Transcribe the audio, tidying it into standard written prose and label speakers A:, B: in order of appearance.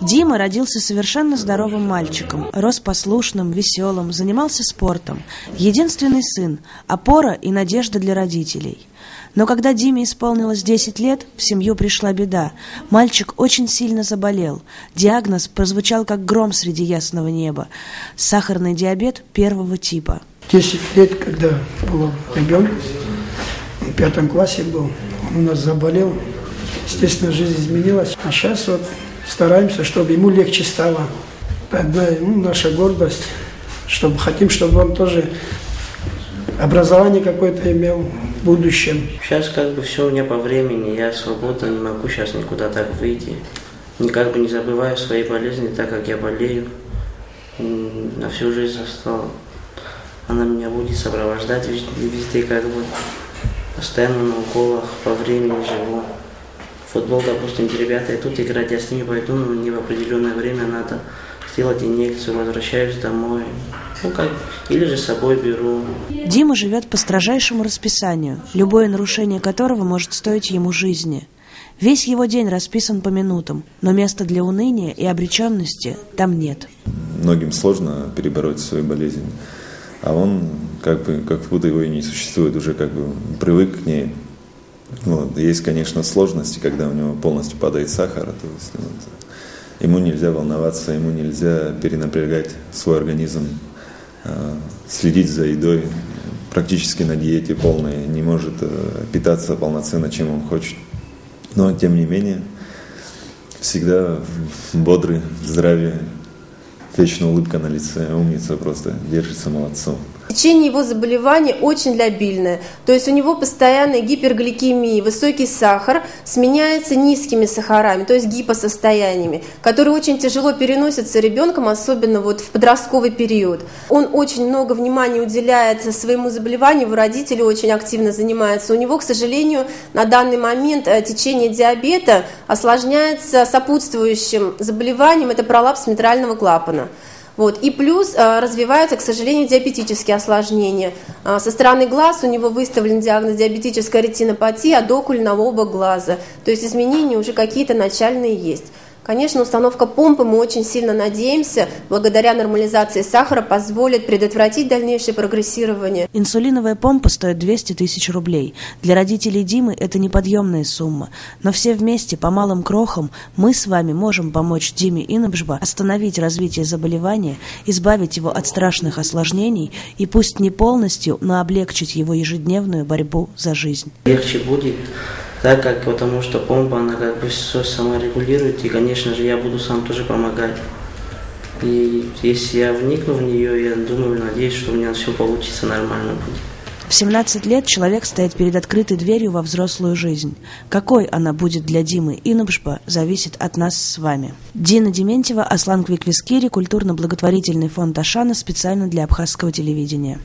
A: Дима родился совершенно здоровым мальчиком, рос послушным, веселым, занимался спортом. Единственный сын, опора и надежда для родителей. Но когда Диме исполнилось 10 лет, в семью пришла беда. Мальчик очень сильно заболел. Диагноз прозвучал как гром среди ясного неба. Сахарный диабет первого типа.
B: 10 лет, когда был ребенок, в 5 классе был, он у нас заболел. Естественно, жизнь изменилась. А сейчас вот стараемся, чтобы ему легче стало. Одна наша гордость, хотим, чтобы он тоже образование какое-то имел в будущем.
C: Сейчас все у меня по времени, я свободно, не могу сейчас никуда так выйти. Не забываю своей болезни, так как я болею. На всю жизнь осталась. Она меня будет сопровождать везде, постоянно на уколах, по времени живу. Футбол, допустим, ребята идут играть, я с ними пойду, но мне в определенное время надо сделать инъекцию, возвращаюсь домой. Или же с собой беру.
A: Дима живет по строжайшему расписанию, любое нарушение которого может стоить ему жизни. Весь его день расписан по минутам, но места для уныния и обреченности там нет.
D: Многим сложно перебороть свою болезнь, а он как будто его и не существует, уже привык к ней. Есть, конечно, сложности, когда у него полностью падает сахар, то есть ему нельзя волноваться, ему нельзя перенапрягать свой организм, следить за едой, практически на диете полной, не может питаться полноценно, чем он хочет. Но, тем не менее, всегда бодрый, здравый, вечно улыбка на лице, умница просто, держится молодцом.
E: Течение его заболевания очень лабильное, то есть у него постоянная гипергликемия, высокий сахар сменяется низкими сахарами, то есть гипосостояниями, которые очень тяжело переносятся ребенком, особенно в подростковый период. Он очень много внимания уделяет своему заболеванию, его родители очень активно занимаются. У него, к сожалению, на данный момент течение диабета осложняется сопутствующим заболеванием, это пролапс митрального клапана. И плюс развиваются, к сожалению, диабетические осложнения. Со стороны глаз у него выставлен диагноз диабетическая ретинопатия, а докуль на оба глаза. То есть изменения уже какие-то начальные есть. Конечно, установка помпы, мы очень сильно надеемся, благодаря нормализации сахара позволит предотвратить дальнейшее прогрессирование.
A: Инсулиновая помпа стоит 200 тысяч рублей. Для родителей Димы это неподъемная сумма. Но все вместе, по малым крохам, мы с вами можем помочь Диме Инабжба остановить развитие заболевания, избавить его от страшных осложнений и пусть не полностью, но облегчить его ежедневную борьбу за жизнь.
C: Легче будет. Потому что помпа, она все саморегулирует, и, конечно же, я буду сам тоже помогать. И если я вникну в нее, я думаю, надеюсь, что у меня все получится нормально будет.
A: В 17 лет человек стоит перед открытой дверью во взрослую жизнь. Какой она будет для Димы Инабжба, зависит от нас с вами. Дина Дементьева, Аслан Квиквискири, культурно-благотворительный фонд Ашана, специально для абхазского телевидения.